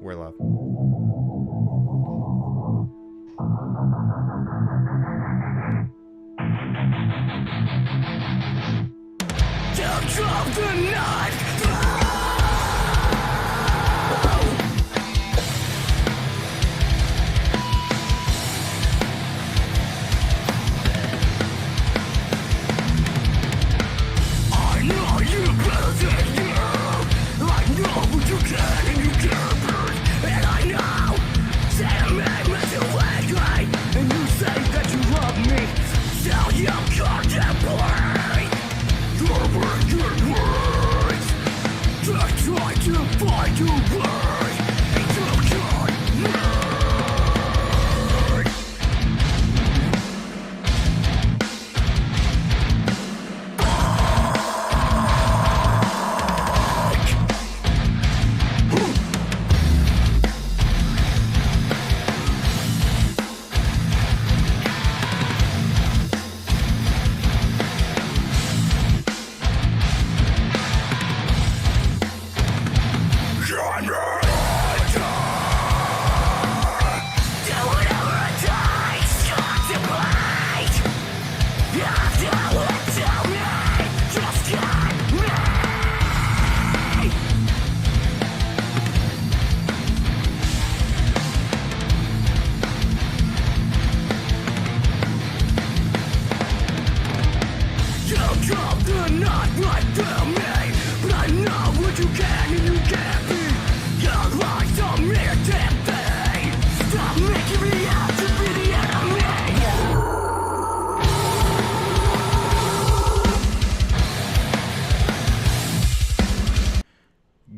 We're live. Drop the knife. I know you better than you. I know what you can and you can't. And I know that I made you angry. And you say that you love me. So you contemplate your words. Just try to find your words. And you can't move.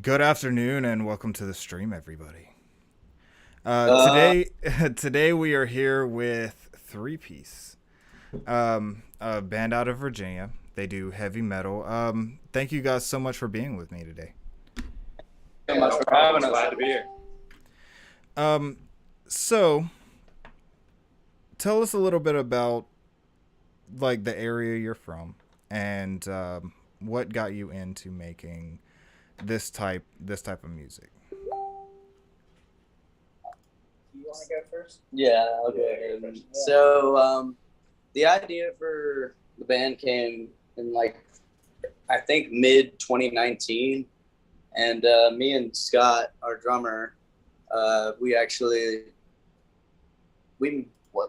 Good afternoon and welcome to the stream, everybody. Today we are here with 3PEACE, a band out of Virginia. They do heavy metal. Thank you guys so much for being with me today. So much for having us. Glad to be here. So tell us a little bit about like the area you're from and what got you into making this type of music. You want to go first? Yeah, I'll go ahead. So the idea for the band came in I think mid 2019, and me and Scott, our drummer, we've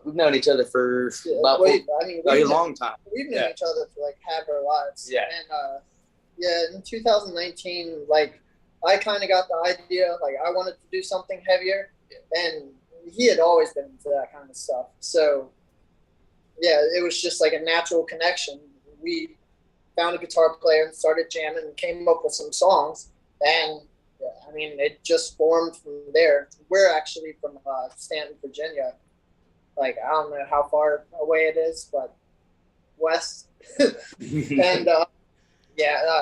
known each other for a long time. We've known each other for half our lives. Yeah. And in 2019, I kind of got the idea, I wanted to do something heavier, and he had always been into that kind of stuff. So, yeah, it was just a natural connection. We found a guitar player and started jamming and came up with some songs, and it just formed from there. We're actually from Stanton, Virginia. I don't know how far away it is, but west. And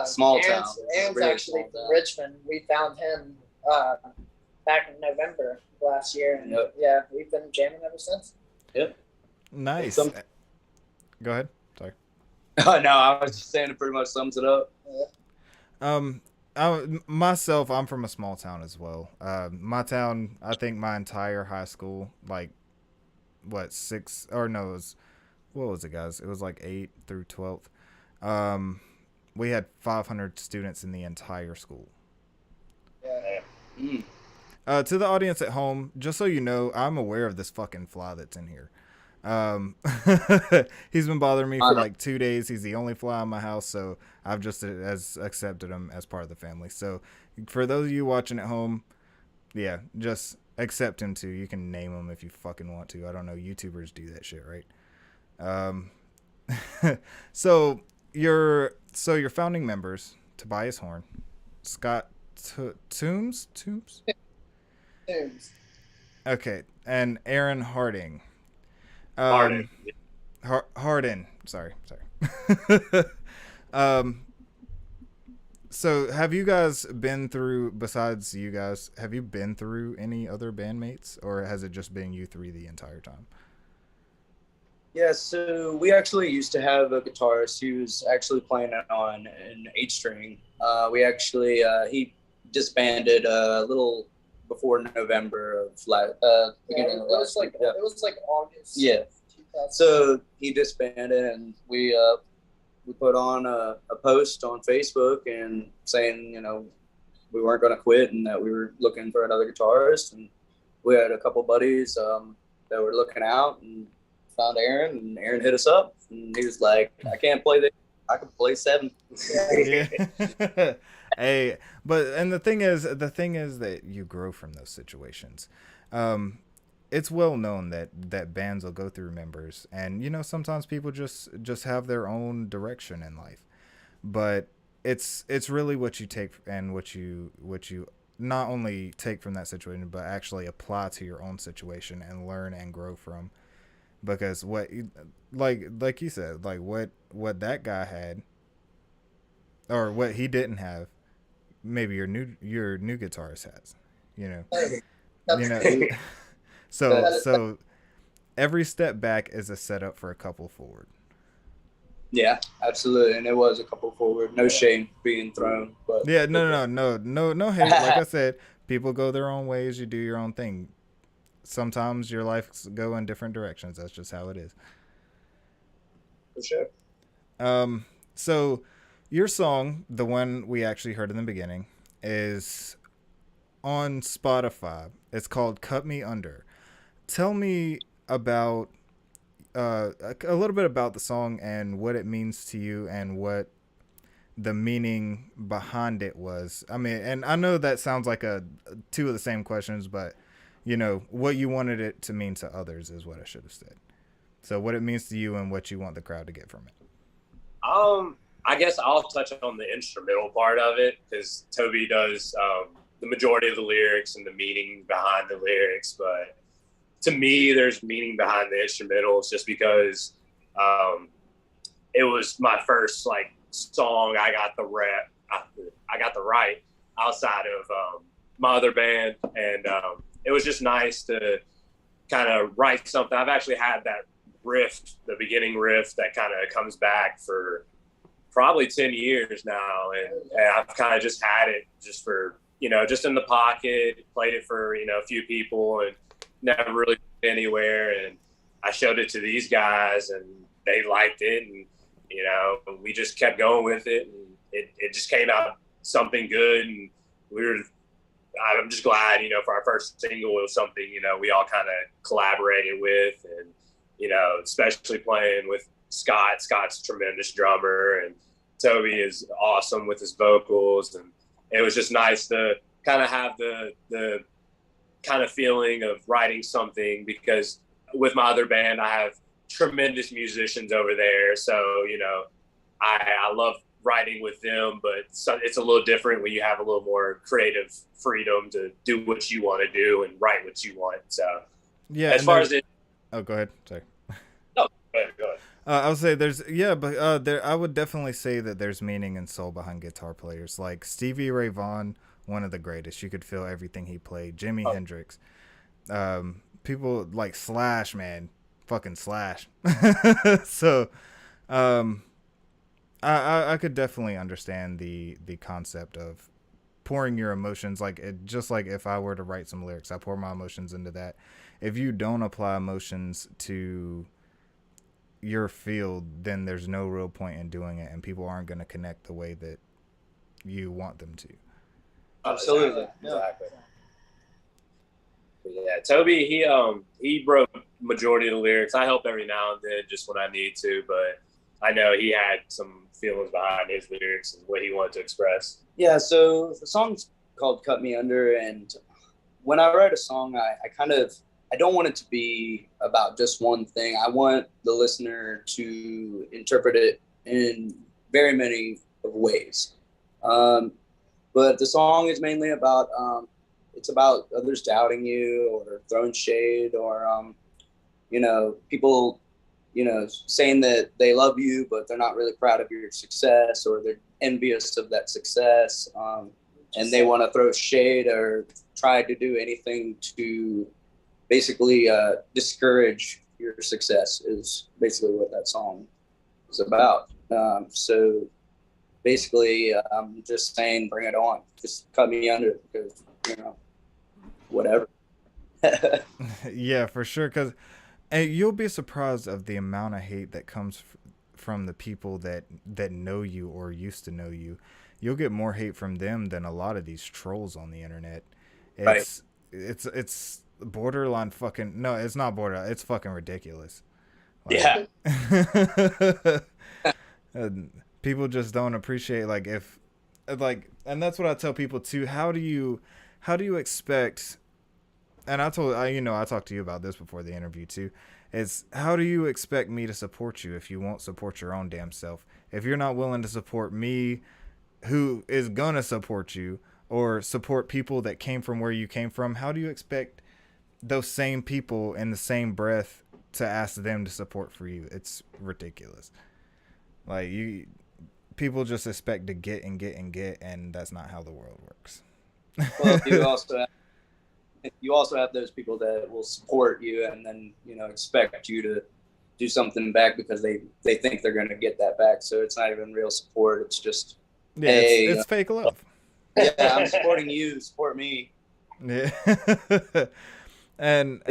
small town. Ann's Really actually from Richmond. We found him back in November last year, and we've been jamming ever since. Yep. Nice. Go ahead. Sorry. Oh no, I was just saying it pretty much sums it up. I'm from a small town as well. My town, I think my entire high school, what was it, guys? It was 8th through 12th. We had 500 students in the entire school. Yeah. To the audience at home, just so you know, I'm aware of this fucking fly that's in here. He's been bothering me for 2 days. He's the only fly in my house, so I've just accepted him as part of the family. So for those of you watching at home, yeah, just accept him too. You can name him if you fucking want to. I don't know, YouTubers do that shit, right? So your founding members, Tobias Horn, Scott Toombs? Toombs. Okay, and Aaron Harding. Hardin. Sorry. So have you guys been through, besides you guys, have you been through any other bandmates, or has it just been you three the entire time? Yeah, so we actually used to have a guitarist who was actually playing on an 8-string. We actually, he disbanded a little before November of beginning of last week. It was like August. Yeah. So he disbanded, and we put on a post on Facebook and saying, you know, we weren't going to quit and that we were looking for another guitarist. And we had a couple buddies that were looking out and found Aaron, and Aaron hit us up, and he was like, I can't play this. I can play 7. Yeah. Hey, and the thing is that you grow from those situations. It's well known that bands will go through members, and you know, sometimes people just have their own direction in life, but it's really what you take and what you not only take from that situation, but actually apply to your own situation and learn and grow from. Because like you said, like what that guy had, or what he didn't have, maybe your new guitarist has, you know. So every step back is a setup for a couple forward. Yeah, absolutely. And it was a couple forward. No shame being thrown. But yeah, no hate. Like I said, people go their own ways. You do your own thing. Sometimes your life go in different directions. That's just how it is. For sure. So your song, the one we actually heard in the beginning, is on Spotify. It's called Cut Me Under. Tell me about a little bit about the song and what it means to you and what the meaning behind it was. I mean, and I know that sounds like two of the same questions, but you know, what you wanted it to mean to others is what I should have said. So what it means to you and what you want the crowd to get from it. I guess I'll touch on the instrumental part of it, because Toby does the majority of the lyrics and the meaning behind the lyrics. But to me, there's meaning behind the instrumentals just because it was my first like song. I got the right outside of my other band, and it was just nice to kind of write something. I've actually had that riff, the beginning riff, that kind of comes back for probably 10 years now. And I've kind of just had it just for, you know, just in the pocket, played it for, you know, a few people and never really went anywhere. And I showed it to these guys and they liked it. And, you know, we just kept going with it. And it just came out something good. And I'm just glad, you know, for our first single, it was something, you know, we all kind of collaborated with, and, you know, especially playing with Scott. Scott's a tremendous drummer, and Toby is awesome with his vocals. And it was just nice to kind of have the kind of feeling of writing something, because with my other band, I have tremendous musicians over there. So, you know, I love writing with them, but it's a little different when you have a little more creative freedom to do what you want to do and write what you want. So yeah, as far as it, oh, go ahead. Sorry. No, go ahead. I would say I would definitely say that there's meaning and soul behind guitar players like Stevie Ray Vaughan, one of the greatest. You could feel everything he played. Jimi Hendrix, people like Slash, man, fucking Slash. So, I could definitely understand the concept of pouring your emotions, just like if I were to write some lyrics, I pour my emotions into that. If you don't apply emotions to your field, then there's no real point in doing it, and people aren't going to connect the way that you want them to. Absolutely. Exactly. Yeah, Toby, he wrote majority of the lyrics. I help every now and then just when I need to, but I know he had some feelings behind his lyrics and what he wanted to express. Yeah, so the song's called Cut Me Under, and when I write a song, I don't want it to be about just one thing. I want the listener to interpret it in very many ways. But the song is mainly about, it's about others doubting you or throwing shade or, you know, people, you know, saying that they love you, but they're not really proud of your success, or they're envious of that success. And they want to throw shade or try to do anything to basically discourage your success is basically what that song is about. So basically, I'm just saying, bring it on. Just cut me under, because, you know. whatever. Yeah, for sure. Because you'll be surprised of the amount of hate that comes from the people that know you or used to know you. You'll get more hate from them than a lot of these trolls on the internet. It's borderline fucking, no, it's not borderline, it's fucking ridiculous. Yeah. People just don't appreciate, like, if, like, and that's what I tell people too. How do you expect, and I talked to you about this before the interview too, is how do you expect me to support you if you won't support your own damn self? If you're not willing to support me, who is gonna support you, or support people that came from where you came from, how do you expect those same people in the same breath to ask them to support for you? It's ridiculous. Like, people just expect to get and get and get, and that's not how the world works. Well, you also have those people that will support you and then, you know, expect you to do something back because they think they're going to get that back. So it's not even real support. It's just, yeah, hey, it's fake love. Yeah, I'm supporting you. Support me. Yeah. and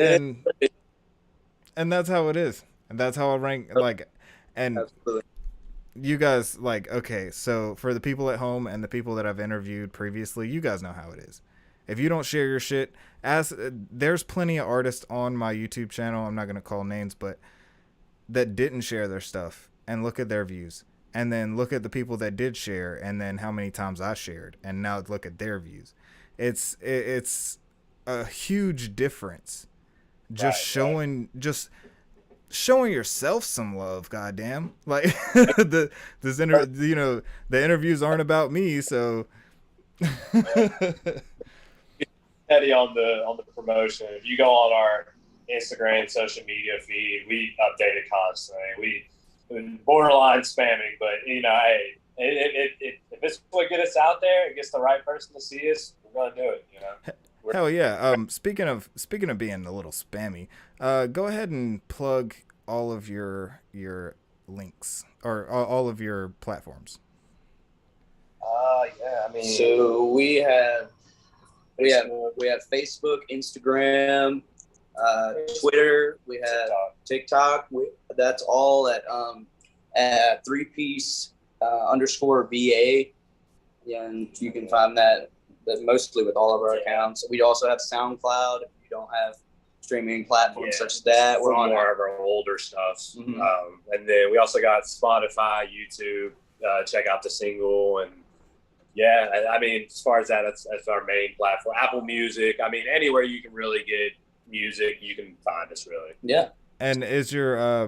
that's how it is. And that's how I rank, like, and Absolutely. you guys, like, okay, so for the people at home and the people that I've interviewed previously, you guys know how it is. If you don't share your shit, there's plenty of artists on my YouTube channel, I'm not going to call names, but that didn't share their stuff, and look at their views. And then look at the people that did share, and then how many times I shared, and now look at their views. It's a huge difference. Just showing yourself some love, goddamn. Like, the interviews aren't about me, so. Steady on the promotion. If you go on our Instagram social media feed, we update it constantly. We borderline spamming, but you know, hey, if it's what get us out there, it gets the right person to see us, we're gonna do it. You know. Hell yeah. Speaking of being a little spammy, go ahead and plug all of your links or all of your platforms. Yeah, I mean, So we have Facebook, Instagram, Twitter, we have TikTok. That's all at 3PEACE _ VA. Yeah, and you can find that mostly with all of our accounts. We also have SoundCloud. If you don't have streaming platforms such as that, we're on more of our older stuff. Mm-hmm. And then we also got Spotify, YouTube. Check out the single, and yeah, I mean, as far as that's our main platform. Apple Music. I mean, anywhere you can really get music, you can find us, really. Yeah. And is your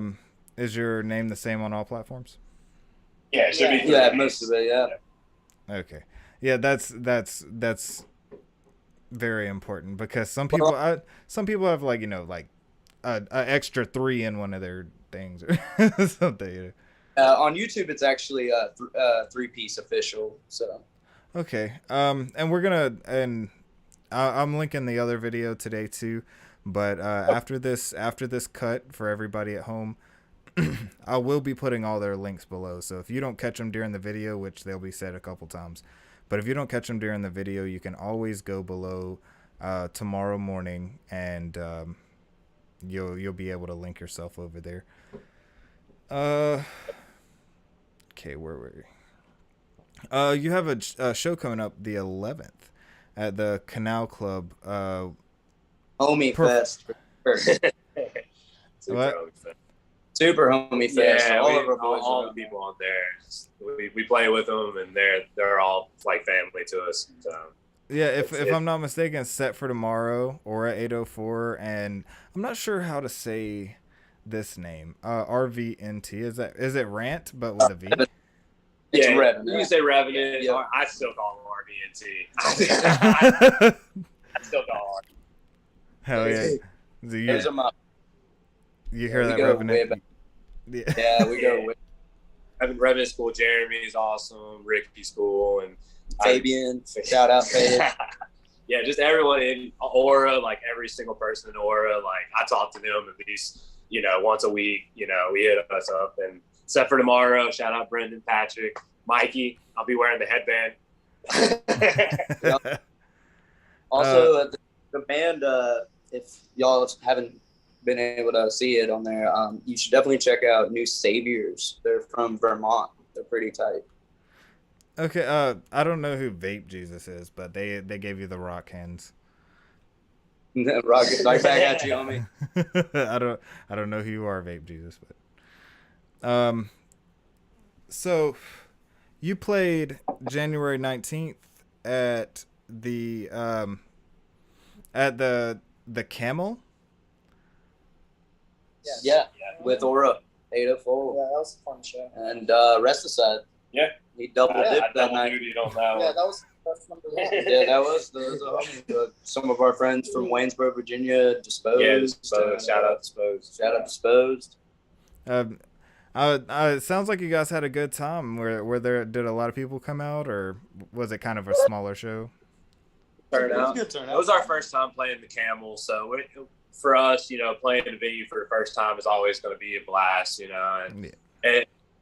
name the same on all platforms? Yeah, it should be. Yeah, most of it. Yeah. Okay. Yeah, that's very important, because some people have, like, you know, like a extra 3 in one of their things or something. On YouTube, it's actually 3PEACE official. So. Okay. And we're gonna, and I'm linking the other video today too, but after this cut for everybody at home, I will be putting all their links below. So if you don't catch them during the video, which they'll be said a couple times, but if you don't catch them during the video, you can always go below tomorrow morning, and you'll be able to link yourself over there. Okay, where were we? You have a show coming up the 11th at the Canal Club. Homie Fest. What? Super Homie Fest. Yeah, all of our boys, all the people on there. We play with them, and they're all like family to us. So. Yeah, if I'm not mistaken, it's set for tomorrow or at 8:04, and I'm not sure how to say this name. RVNT, is it Rant but with a V? It's yeah, Revenant. You can say Revenant. Yeah. I still call him RVNT. I still call him. Hell yeah! Those are my. You hear that, go Revenant? Yeah, we go with Revenant School. Jeremy's awesome. Ricky's cool, and Fabian. Shout out Fabian. Yeah, just everyone in Aura, like every single person in Aura. Like, I talk to them at least, once a week. We hit us up, and except for tomorrow, shout out Brendan, Patrick, Mikey. I'll be wearing the headband. Also, the band, if y'all haven't been able to see it on there, you should definitely check out New Saviors. They're from Vermont. They're pretty tight. Okay, I don't know who Vape Jesus is, but they gave you the rock hands. Rocket right back at you, homie. I don't know who you are, Vape Jesus, but so you played January 19th at the Camel. Yeah, with Aura 804. Yeah, that was a fun show. And Rest Aside. Yeah. He double I dipped that double night. duty on that Yeah, one. that was number one. Yeah, that was some of our friends from Waynesboro, Virginia, Disposed. Yeah, Disposed. Shout out Disposed. Shout out Disposed. It sounds like you guys had a good time. Did a lot of people come out, or was it kind of a smaller show? Turnout. It was our first time playing the Camel, so for us, playing the venue for the first time is always going to be a blast, and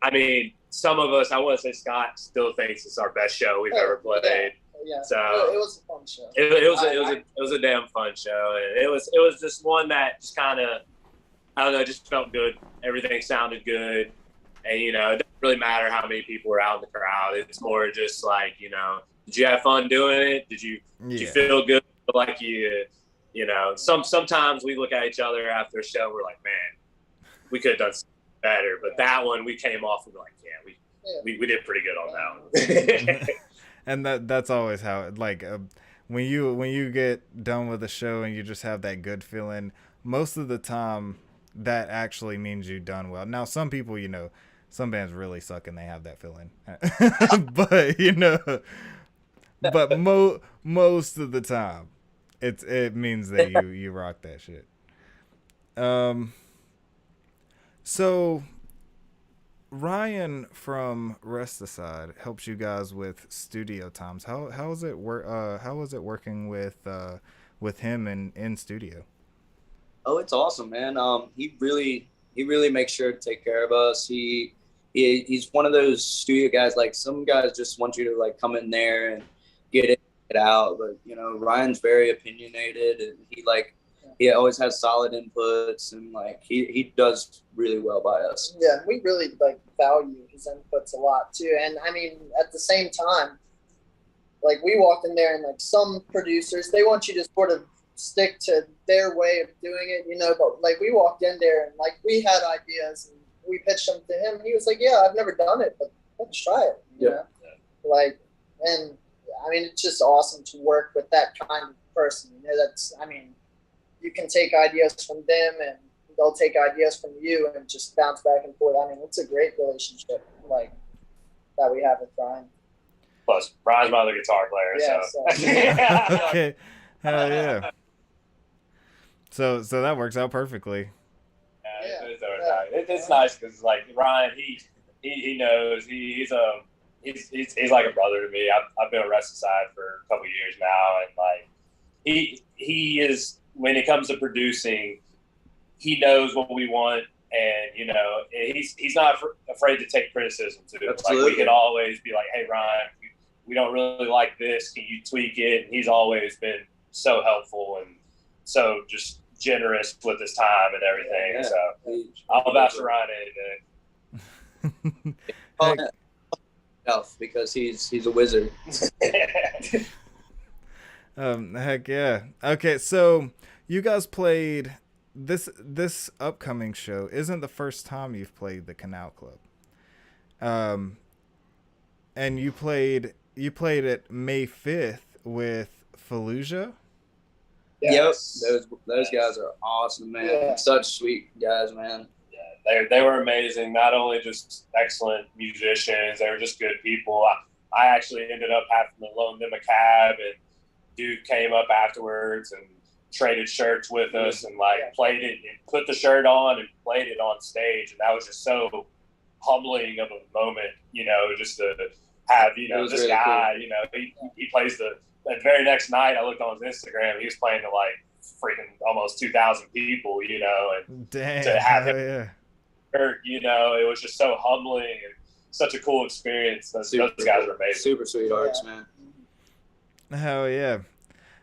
I mean, some of us, I want to say Scott still thinks it's our best show we've ever played. Yeah. So it was a fun show. It was a damn fun show, and it was just one that just kind of, I don't know, just felt good. Everything sounded good, and it doesn't really matter how many people were out in the crowd. It's more just like, did you have fun doing it? Did you feel good? Like sometimes we look at each other after a show, we're like, man, we could have done something better. But that one, we came off and we're like, we did pretty good on that one. And that's always how it, like, when you get done with a show and you just have that good feeling, most of the time that actually means you've done well. Now, some people, some bands really suck and they have that feeling, but most of the time it means that you rock that shit. So Ryan from Rest Aside helps you guys with studio times. How is it working with him in studio? Oh, it's awesome, man. He really makes sure to take care of us. He's one of those studio guys. Like, some guys just want you to like come in there and get it out, but Ryan's very opinionated, and he always has solid inputs, and like he does really well by us. Yeah, we really value his inputs a lot too. And I mean, at the same time, like, we walked in there and like some producers, they want you to sort of stick to their way of doing it, but like we walked in there and like we had ideas and we pitched them to him, and he was like, yeah, I've never done it, but let's try it. Like, and I mean, it's just awesome to work with that kind of person. You can take ideas from them and they'll take ideas from you and just bounce back and forth. I mean, it's a great relationship like that we have with Ryan. Plus, Ryan's my other guitar player, so. Okay. Hell yeah. So that works out perfectly. It's nice because like Ryan, he knows he's like a brother to me. I've been a Rest Aside for a couple of years now, and like he is, when it comes to producing, he knows what we want, and he's not afraid to take criticism too. Absolutely. Like, we can always be like, hey Ryan, we don't really like this, can you tweak it? And he's always been so helpful and so just generous with his time and everything. Yeah. So I'll vouch for Ryan any day. Because he's a wizard. Heck yeah. Okay, so you guys played this upcoming show isn't the first time you've played the Canal Club. And you played it May 5th with Fallujah. Yes. Yep, those guys are awesome, man. Yeah. Such sweet guys, man. Yeah, they were amazing. Not only just excellent musicians, they were just good people. I actually ended up having to loan them a cab, and dude came up afterwards and traded shirts with us and played it and put the shirt on and played it on stage, and that was just so humbling of a moment, just to have this really guy, cool. He plays the very next night. I looked on his Instagram, he was playing to like freaking almost 2,000 people, and damn, to have him hurt, it was just so humbling and such a cool experience. Those guys are amazing. Super sweethearts, man. Hell yeah.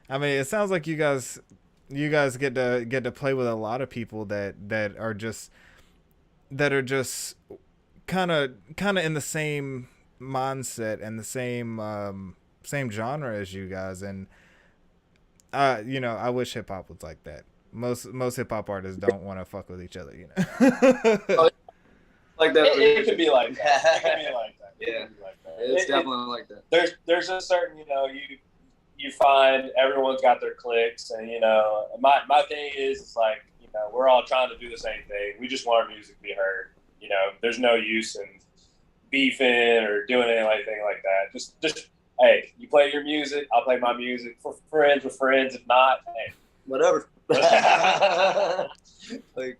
I mean, it sounds like you guys you guys get to play with a lot of people that are just kind of in the same mindset and the same genre as you guys, and I wish hip hop was like that. Most hip hop artists don't want to fuck with each other, Like that. It could be like that. It could be like that. Yeah. It could be like that. It's definitely like that. There's a certain, you find everyone's got their cliques, and my thing is, it's like, we're all trying to do the same thing. We just want our music to be heard. There's no use in beefing or doing anything like that. Just hey, you play your music, I'll play my music. For friends with friends. If not, hey, Whatever. Like,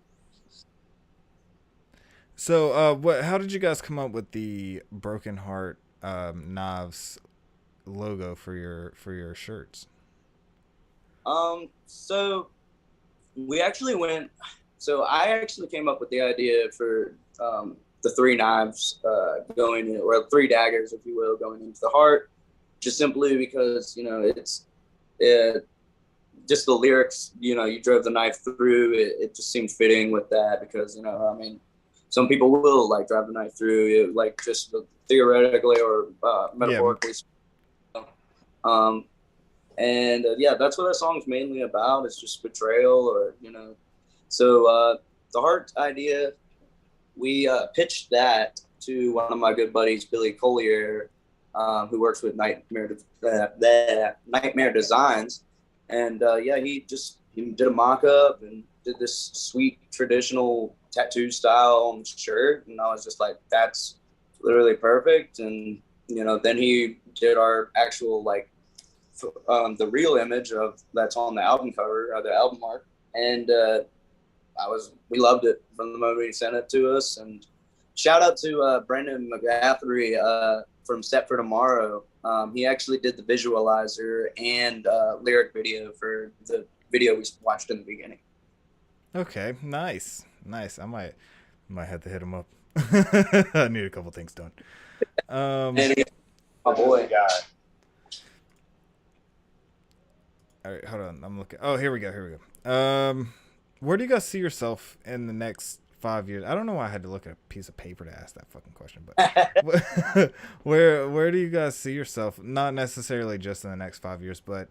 So, how did you guys come up with the Broken Heart Knives logo for your shirts? So we actually went. So I actually came up with the idea for the three knives going in, or three daggers, if you will, going into the heart, just simply because it's just the lyrics. You drove the knife through. It just seemed fitting with that because some people will like drive the knife through it, like just theoretically or metaphorically. Yeah. And that's what that song's mainly about. It's just betrayal, or So the heart idea, we pitched that to one of my good buddies, Billy Collier, who works with Nightmare Designs, and he did a mock-up and did this sweet traditional tattoo style on the shirt, and I was just like, that's literally perfect. And then he did our actual the real image of that's on the album cover, or the album art, and we loved it from the moment he sent it to us. And shout out to Brendan McGathery from Step for Tomorrow. He actually did the visualizer and lyric video for the video we watched in the beginning. Okay, nice. I might have to hit him up. I need a couple things done. My boy. All right, hold on. I'm looking. Oh, here we go. Where do you guys see yourself in the next 5 years? I don't know why I had to look at a piece of paper to ask that fucking question, but where do you guys see yourself? Not necessarily just in the next 5 years, but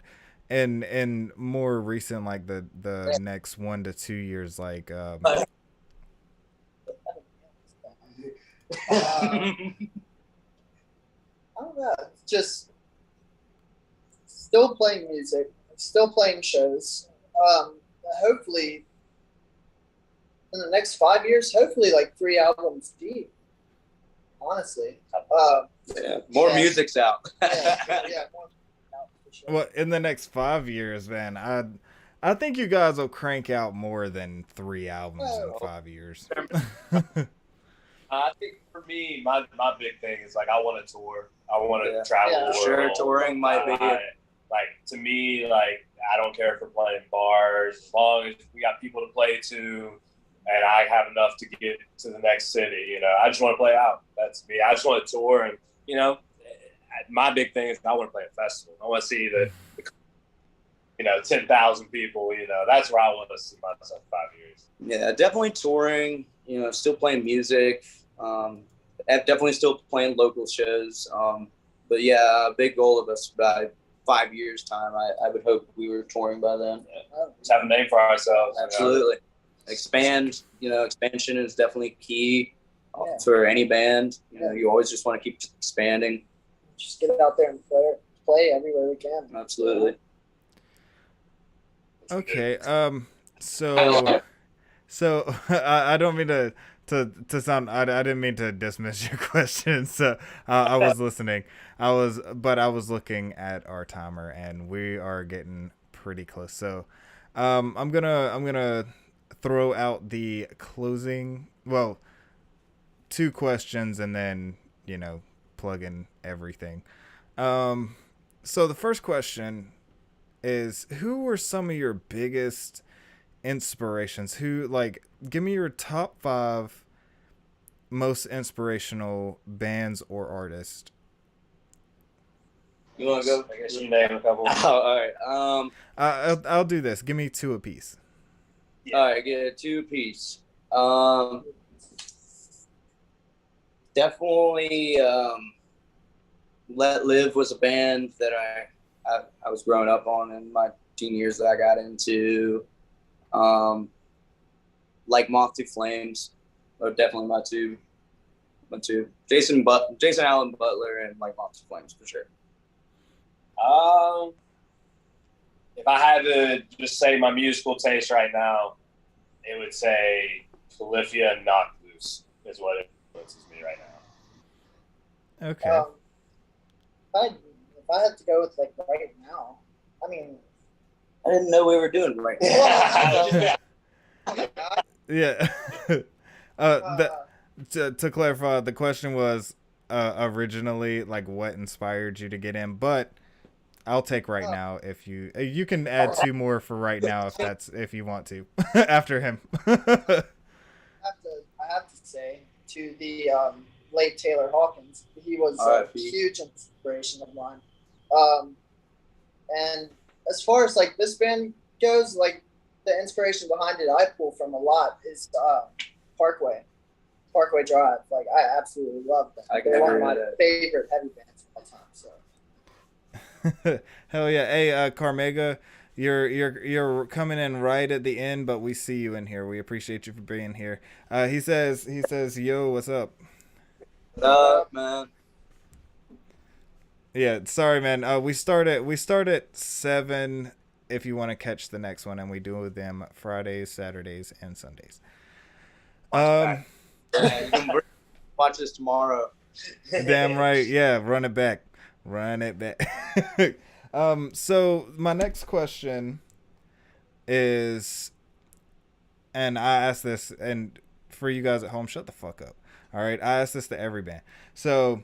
in more recent, like the next 1 to 2 years, like. I don't know. Just still playing music, still playing shows. Hopefully, in the next 5 years, hopefully like 3 albums deep. Honestly, More music's out. More out for sure. Well, in the next 5 years, man, I think you guys will crank out more than 3 albums in 5 years. I think for me, my big thing is like I want to tour. I want to travel the world. Sure, touring might be. Like, to me, like, I don't care if we're playing bars, as long as we got people to play to, and I have enough to get to the next city. I just want to play out. That's me. I just want to tour, and my big thing is I want to play a festival. I want to see the 10,000 people. That's where I want to see myself in 5 years. Yeah, definitely touring. Still playing music. Definitely still playing local shows. But yeah, a big goal of us by 5 years time. I would hope we were touring by then. Just have a name for ourselves. Absolutely. Expand. Expansion is definitely key for any band. You always just want to keep expanding. Just get out there and play everywhere we can. Absolutely. Okay. So I don't mean to sound. I didn't mean to dismiss your question. So I was listening. I was looking at our timer, and we are getting pretty close. So I'm gonna throw out the closing. Well, 2 questions, and then plug in everything. So the first question is, who were some of your biggest inspirations? Give me your top 5 most inspirational bands or artists. You want to go? I guess you name a couple. Oh, all right. I'll do this. Give me 2 apiece. All right, get a 2-piece. Definitely. Let Live was a band that I was growing up on in my teen years that I got into. Like Moth to Flames, are definitely my two. Jason Allen Butler and like Moth to Flames for sure. If I had to just say my musical taste right now, it would say Polyphia and Knock Loose is what influences me right now. Okay. If I had to go with like right now, I mean, I didn't know we were doing right now. Yeah. To clarify, the question was originally like what inspired you to get in, but I'll take right now if you can add 2 more for right now if you want to after him. I have to say to the late Taylor Hawkins, he was a huge inspiration of mine. And as far as like this band goes, like the inspiration behind it, I pull from a lot is Parkway Drive. Like I absolutely love them. They're one of my favorite heavy bands of all time. So. Hell yeah! Hey, Carmega, you're coming in right at the end, but we see you in here. We appreciate you for being here. He says, "Yo, what's up?" What's up, man? Yeah, sorry, man. We start at 7 if you want to catch the next one, and we do them Fridays, Saturdays, and Sundays. Yeah, you can watch this tomorrow. Damn right. Yeah, run it back. So my next question is, and I asked this, and for you guys at home, shut the fuck up. All right, I asked this to every band. So,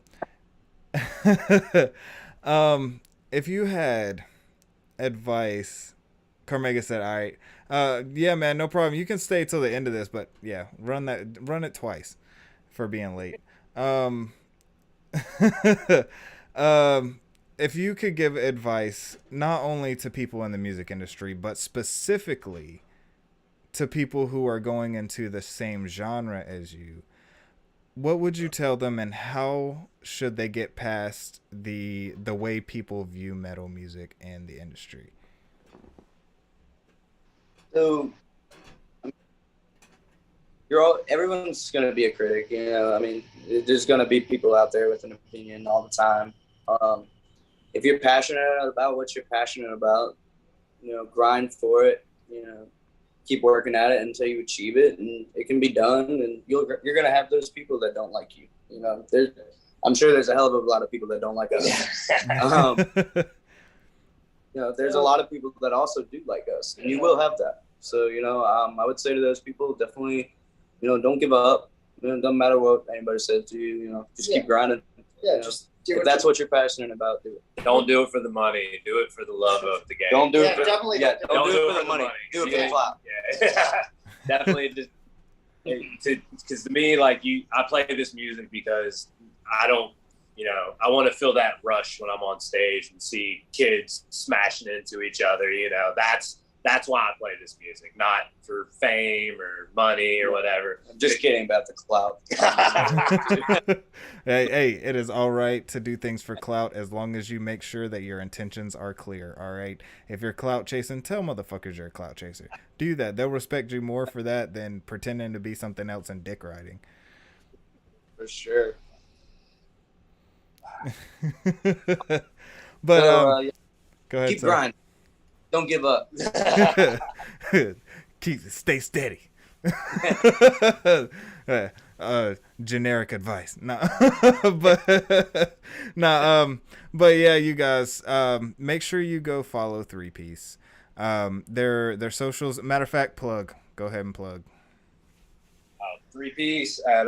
if you had advice, Carmega said, "All right, yeah, man, no problem. You can stay till the end of this, but yeah, run it twice for being late." If you could give advice not only to people in the music industry, but specifically to people who are going into the same genre as you, what would you tell them, and how should they get past the way people view metal music and the industry? So, everyone's going to be a critic, you know. I mean, there's going to be people out there with an opinion all the time. If you're passionate about what you're passionate about, you know, grind for it, you know, keep working at it until you achieve it, and it can be done. And you're going to have those people that don't like you. You know, I'm sure there's a hell of a lot of people that don't like us. You know, there's a lot of people that also do like us, and you will have that. So, you know, I would say to those people, definitely, you know, don't give up. You know, it doesn't matter what anybody says to you. You know, just keep grinding. Yeah, you know? If that's what you're passionate about, do it. Don't do it for the money. Do it for the love of the game. Don't do it for definitely. Don't do it for the money. Do it for the clout. Yeah, definitely. Just because to me, like I play this music because I don't, you know, I want to feel that rush when I'm on stage and see kids smashing into each other. You know, that's why I play this music, not for fame or money or whatever. I'm just kidding about the clout. Hey, it is all right to do things for clout as long as you make sure that your intentions are clear, all right? If you're clout chasing, tell motherfuckers you're a clout chaser. Do that. They'll respect you more for that than pretending to be something else and dick riding. For sure. But go ahead. Keep grinding. Don't give up. Stay steady. Generic advice. But yeah, you guys, make sure you go follow 3PEACE. Their socials. Matter of fact, plug. Go ahead and plug. 3PEACE at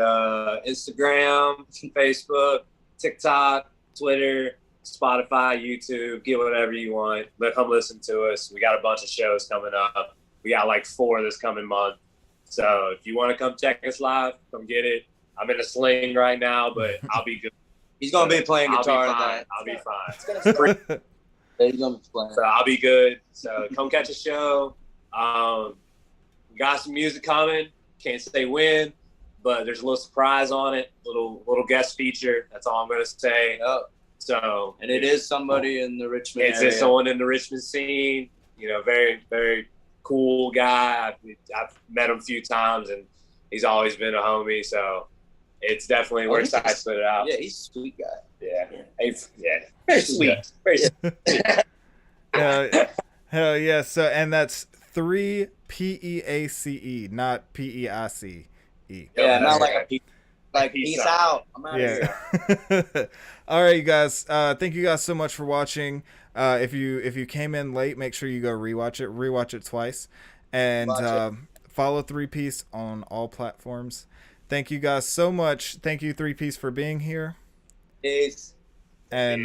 Instagram, Facebook, TikTok, Twitter, Spotify, YouTube. Get whatever you want. Come listen to us. We got a bunch of shows coming up. We got like 4 this coming month. So if you want to come check us live, come get it. I'm in a sling right now, but I'll be good He's gonna be playing guitar tonight. I'll be fine. It's gonna start. He's gonna be playing. So I'll be good. So come catch a show. Got some music coming. Can't say when, but there's a little surprise on it. Little guest feature. That's all I'm gonna say. Oh. So And it is somebody in the Richmond it's area. just someone in the Richmond scene. You know, very very cool guy. I've met him a few times, and he's always been a homie. So it's definitely we're excited to put it out. Yeah, he's a sweet guy. Yeah. Very sweet. Very sweet. Hell yeah. So, and that's 3PEACE, not PEICE. Yeah, not like right. a peace out. I'm out of here. Yeah. All right, you guys. Thank you guys so much for watching. If you came in late, make sure you go rewatch it. Rewatch it twice, and follow 3Piece on all platforms. Thank you guys so much. Thank you 3Piece for being here. Peace. And